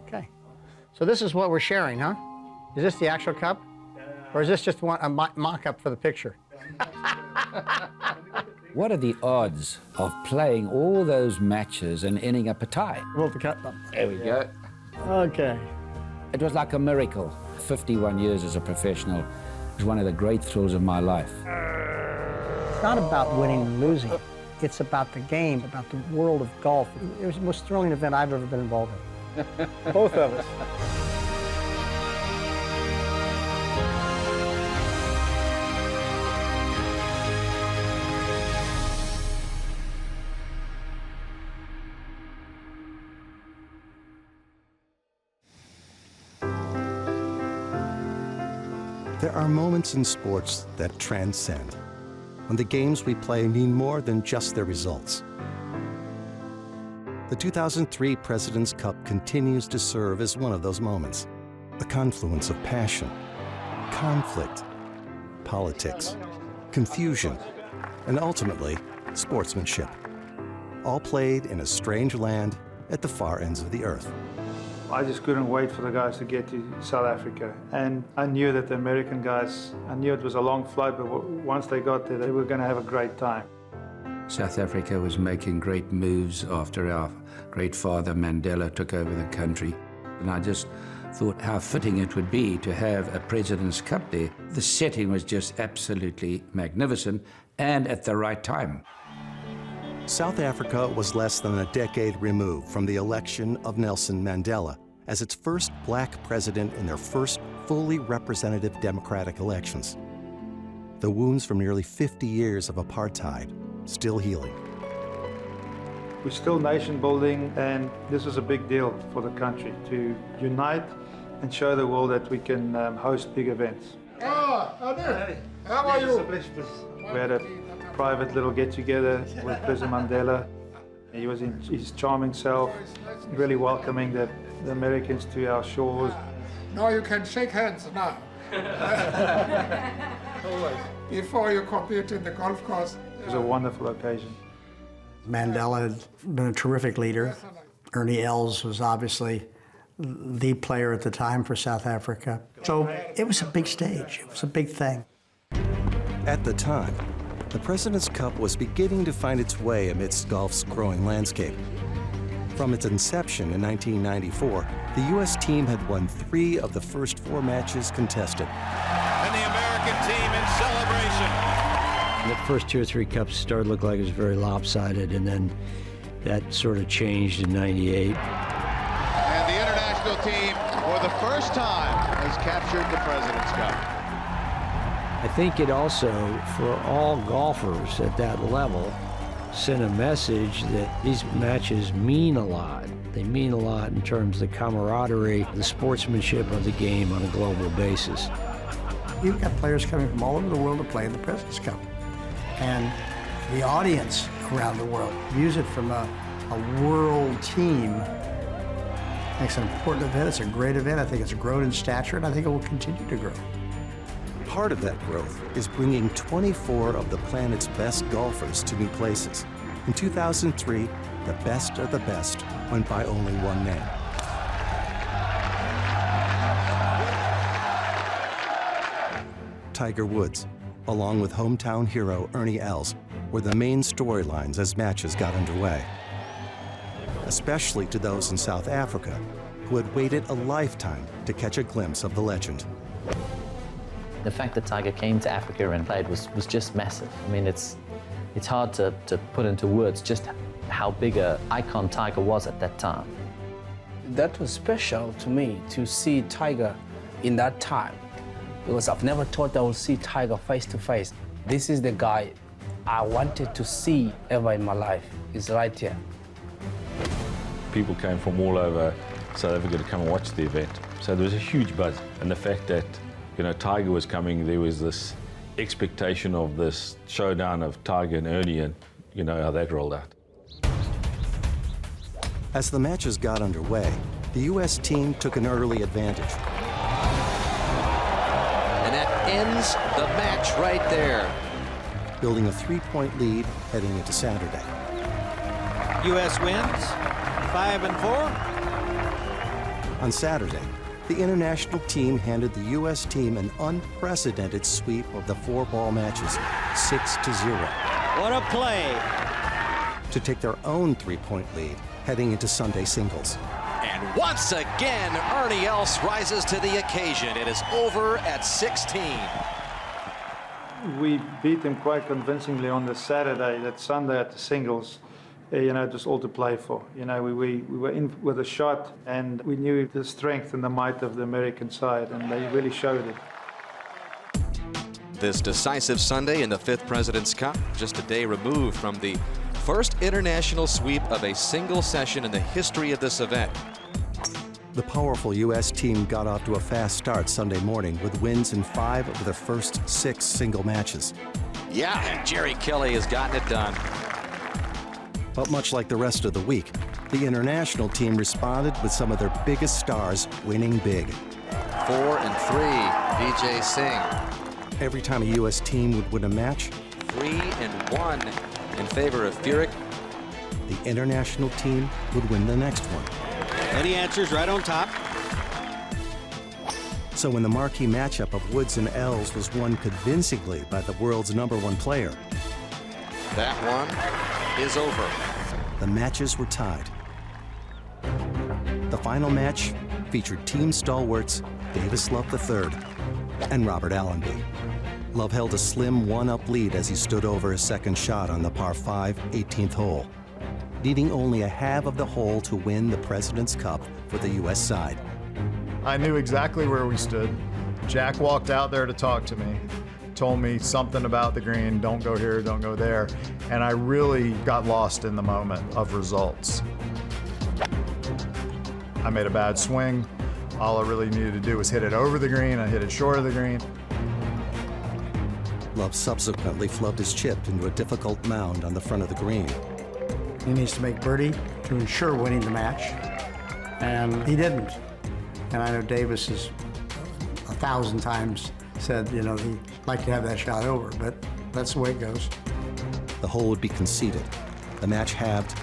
Okay. So this is what we're sharing, huh? Is this the actual cup? Or is this just a mock-up for the picture? What are the odds of playing all those matches and ending up a tie? Well, the cup. There we go. Okay. It was like a miracle. 51 years as a professional was one of the great thrills of my life. It's not about winning and losing. It's about the game, about the world of golf. It was the most thrilling event I've ever been involved in. Both of us. There are moments in sports that transcend, when the games we play mean more than just their results. The 2003 President's Cup continues to serve as one of those moments, a confluence of passion, conflict, politics, confusion, and ultimately, sportsmanship, all played in a strange land at the far ends of the earth. I just couldn't wait for the guys to get to South Africa. And I knew that the American guys, I knew it was a long flight, but once they got there, they were going to have a great time. South Africa was making great moves after our great father Mandela took over the country. And I just thought how fitting it would be to have a President's Cup there. The setting was just absolutely magnificent and at the right time. South Africa was less than a decade removed from the election of Nelson Mandela as its first black president in their first fully representative democratic elections. The wounds from nearly 50 years of apartheid still healing. We're still nation building, and this is a big deal for the country to unite and show the world that we can host big events. Hey, how are you? We had a private little get-together with President Mandela. He was in his charming self, really welcoming the Americans to our shores. Now you can shake hands now. Before you compete in the golf course. It was a wonderful occasion. Mandela had been a terrific leader. Ernie Els was obviously the player at the time for South Africa. So it was a big stage. It was a big thing. At the time, the President's Cup was beginning to find its way amidst golf's growing landscape. From its inception in 1994, the U.S. team had won 3 of the first 4 matches contested. And the American team in celebration. The first 2 or 3 cups started to look like it was very lopsided, and then that sort of changed in '98. And the international team, for the first time, has captured the President's Cup. I think it also, for all golfers at that level, sent a message that these matches mean a lot. They mean a lot in terms of the camaraderie, the sportsmanship of the game on a global basis. You've got players coming from all over the world to play in the President's Cup. And the audience around the world views it from a world team. It's an important event. It's a great event. I think it's grown in stature, and I think it will continue to grow. Part of that growth is bringing 24 of the planet's best golfers to new places. In 2003, the best of the best went by only one name. Tiger Woods, along with hometown hero Ernie Els, were the main storylines as matches got underway. Especially to those in South Africa, who had waited a lifetime to catch a glimpse of the legend. The fact that Tiger came to Africa and played was just massive. I mean, it's hard to put into words just how big an icon Tiger was at that time. That was special to me to see Tiger in that time, because I've never thought I would see Tiger face to face. This is the guy I wanted to see ever in my life. He's right here. People came from all over South Africa to come and watch the event. So there was a huge buzz. And the fact that, you know, Tiger was coming, there was this expectation of this showdown of Tiger and Ernie, and you know how that rolled out. As the matches got underway, the U.S. team took an early advantage. And that ends the match right there. Building a 3-point lead heading into Saturday. U.S. wins 5-4. On Saturday, the international team handed the U.S. team an unprecedented sweep of the 4-ball matches, 6-0. What a play! To take their own 3-point lead heading into Sunday singles. And once again, Ernie Els rises to the occasion. It is over at 16. We beat him quite convincingly on the Saturday. That Sunday at the singles, you know, it was all to play for. You know, we were in with a shot, and we knew the strength and the might of the American side, and they really showed it. This decisive Sunday in the 5th President's Cup, just a day removed from the first international sweep of a single session in the history of this event. The powerful U.S. team got off to a fast start Sunday morning with wins in 5 of their first 6 single matches. Yeah, and Jerry Kelly has gotten it done. But much like the rest of the week, the international team responded with some of their biggest stars winning big. 4 and 3, PJ Singh. Every time a U.S. team would win a match, 3 and 1 in favor of Furyk. The international team would win the next one. And he answers right on top. So when the marquee matchup of Woods and Els was won convincingly by the world's #1 player, that one is over. The matches were tied. The final match featured team stalwarts Davis Love III and Robert Allenby. Love held a slim 1-up lead as he stood over his second shot on the par 5 18th hole, needing only a half of the hole to win the President's Cup for the U.S. side. I knew exactly where we stood. Jack walked out there to talk to me, told me something about the green, don't go here, don't go there, and I really got lost in the moment of results. I made a bad swing. All I really needed to do was hit it over the green. I hit it short of the green. Love subsequently flubbed his chip into a difficult mound on the front of the green. He needs to make birdie to ensure winning the match, and he didn't. And I know Davis has 1,000 times said, you know, he'd like to have that shot over, but that's the way it goes. The hole would be conceded, the match halved,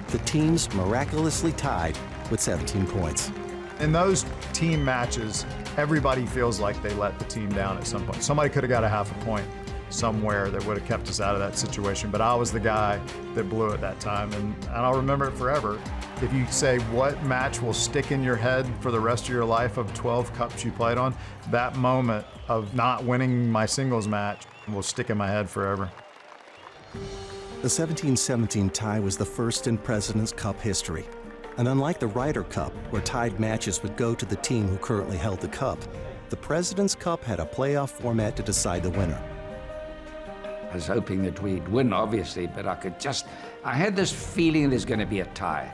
the teams miraculously tied with 17 points. In those team matches, everybody feels like they let the team down at some point. Somebody could have got a half a point somewhere that would have kept us out of that situation, but I was the guy that blew it that time, and I'll remember it forever. If you say what match will stick in your head for the rest of your life of 12 cups you played on, that moment of not winning my singles match will stick in my head forever. The 17-17 tie was the first in President's Cup history. And unlike the Ryder Cup, where tied matches would go to the team who currently held the cup, the President's Cup had a playoff format to decide the winner. I was hoping that we'd win, obviously, but I had this feeling there's going to be a tie.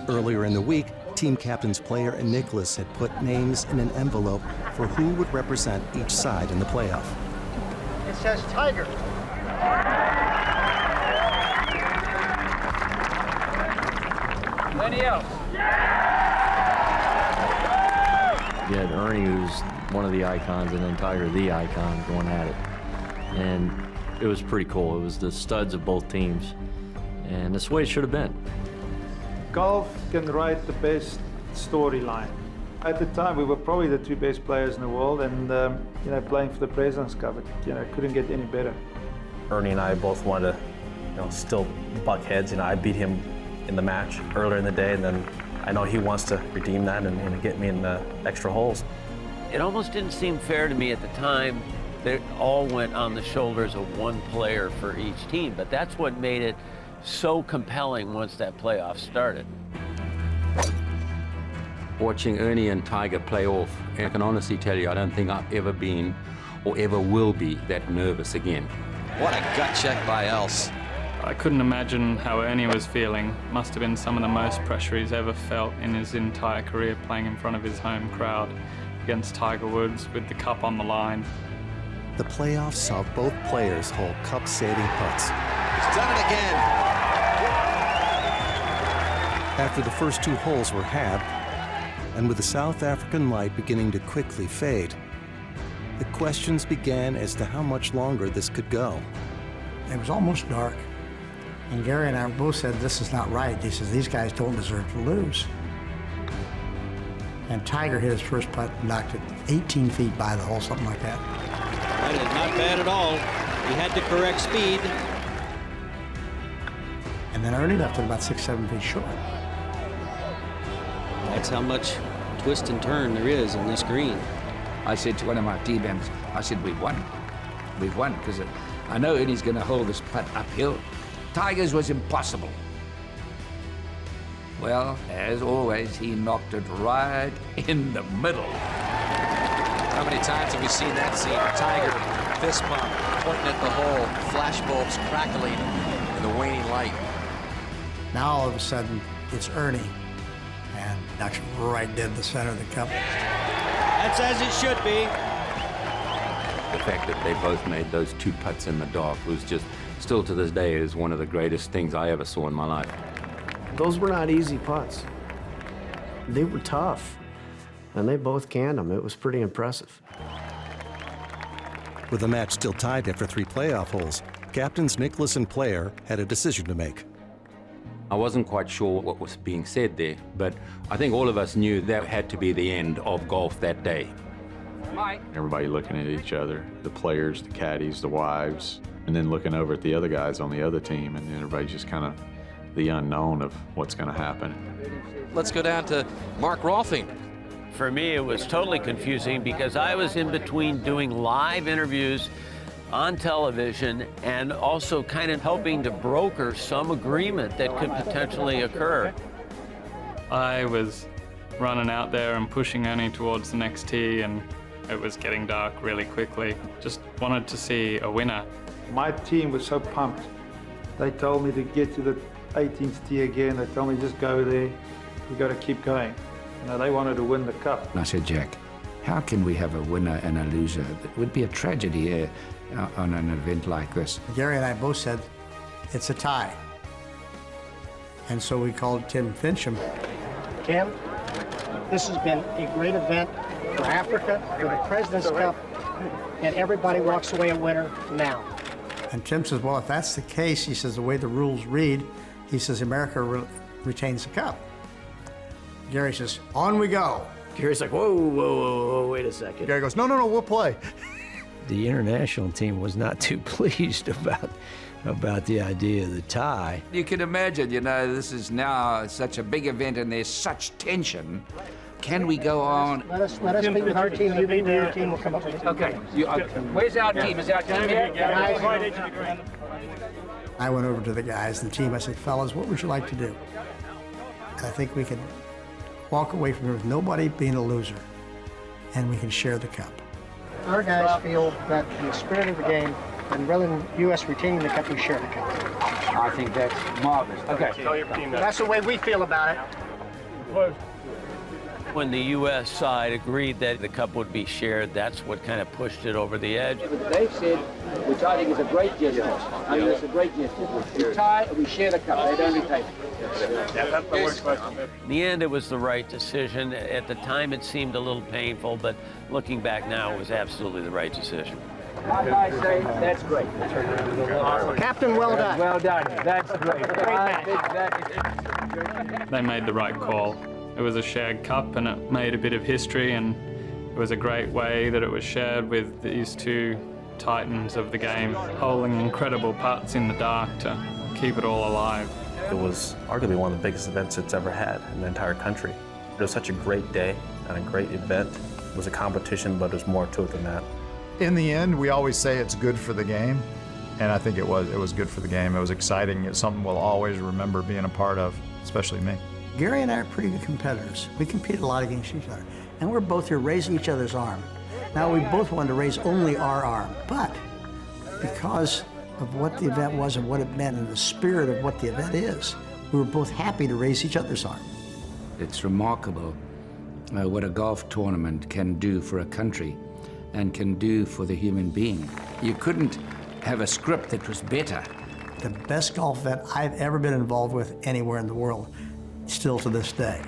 Earlier in the week, team captains Player and Nicholas had put names in an envelope for who would represent each side in the playoff. It says Tiger. Ernie Els. You had Ernie, who's one of the icons, and then Tiger, the icon, going at it. And it was pretty cool. It was the studs of both teams. And that's the way it should have been. Golf can write the best storyline. At the time, we were probably the 2 best players in the world, and you know, playing for the President's Cup, it couldn't get any better. Ernie and I both wanted to, still buck heads. I beat him in the match earlier in the day, and then I know he wants to redeem that and get me in the extra holes. It almost didn't seem fair to me at the time that it all went on the shoulders of one player for each team, but that's what made it so compelling once that playoff started. Watching Ernie and Tiger play off, I can honestly tell you, I don't think I've ever been or ever will be that nervous again. What a gut check by Els. I couldn't imagine how Ernie was feeling. Must have been some of the most pressure he's ever felt in his entire career, playing in front of his home crowd against Tiger Woods with the cup on the line. The playoffs saw both players hold cup-saving putts. He's done it again. After the first 2 holes were halved, and with the South African light beginning to quickly fade, the questions began as to how much longer this could go. It was almost dark, and Gary and I both said, this is not right. He says, these guys don't deserve to lose. And Tiger hit his first putt, knocked it 18 feet by the hole, something like that. That is not bad at all. He had the correct speed. And then Ernie left it about 6-7 feet short. That's how much twist and turn there is in this green. I said to one of my team members, I said, we've won. We've won, because I know Ernie's going to hold this putt uphill. Tiger's was impossible. Well, as always, he knocked it right in the middle. How many times have we seen that scene? Tiger, fist bump, pointing at the hole, flashbulbs crackling in the waning light. Now all of a sudden, it's Ernie, and knocks right dead in the center of the cup. That's as it should be. The fact that they both made those 2 putts in the dark was just, still to this day, is one of the greatest things I ever saw in my life. Those were not easy putts. They were tough, and they both canned them. It was pretty impressive. With the match still tied after 3 playoff holes, captains Nicklaus and Player had a decision to make. I wasn't quite sure what was being said there, but I think all of us knew that had to be the end of golf that day. Everybody looking at each other, the players, the caddies, the wives, and then looking over at the other guys on the other team, and everybody just kind of the unknown of what's going to happen. Let's go down to Mark Rolfing. For me, it was totally confusing because I was in between doing live interviews on television and also kind of helping to broker some agreement that could potentially occur. I was running out there and pushing Ernie towards the next tee, and it was getting dark really quickly. Just wanted to see a winner. My team was so pumped. They told me to get to the 18th tee again. They told me just go there. We got to keep going. You know, they wanted to win the cup. And I said, Jack, how can we have a winner and a loser? It would be a tragedy on an event like this. Gary and I both said, it's a tie. And so we called Tim Fincham. Tim, this has been a great event for Africa, for the President's Cup, and everybody walks away a winner now. And Tim says, well, if that's the case, he says, the way the rules read, he says, America retains the cup. Gary says, on we go. Gary's like, whoa, whoa, whoa, whoa, wait a second. Gary goes, no, no, no, we'll play. The international team was not too pleased about the idea of the tie. You can imagine, you know, this is now such a big event and there's such tension. Can we go on? Let us meet with our team. You meet with your team. We'll come up with it. Okay. Where's our team? Is our team here? I went over to the guys and the team. I said, fellas, what would you like to do? And I think we can walk away from here with nobody being a loser, and we can share the cup. Our guys feel that in the spirit of the game, and rather than U.S. retaining the cup, we share the cup. I think that's marvelous. Okay. That's the way we feel about it. When the U.S. side agreed that the cup would be shared, that's what kind of pushed it over the edge. They've said, which I think is a great gesture. I mean, it's a great gesture. We tie and we share the cup. They don't retain it. In the end, it was the right decision. At the time, it seemed a little painful, but looking back now, it was absolutely the right decision. I say that's great. Captain, well done. Well done. That's great. They made the right call. It was a shared cup and it made a bit of history, and it was a great way that it was shared with these two titans of the game, holding incredible putts in the dark to keep it all alive. It was arguably one of the biggest events it's ever had in the entire country. It was such a great day and a great event. It was a competition, but there's more to it than that. In the end, we always say it's good for the game, and I think it was good for the game. It was exciting. It's something we'll always remember being a part of, especially me. Gary and I are pretty good competitors. We compete a lot against each other. And we're both here raising each other's arm. Now, we both wanted to raise only our arm, but because of what the event was and what it meant and the spirit of what the event is, we were both happy to raise each other's arm. It's remarkable what a golf tournament can do for a country and can do for the human being. You couldn't have a script that was better. The best golf event I've ever been involved with anywhere in the world, still to this day.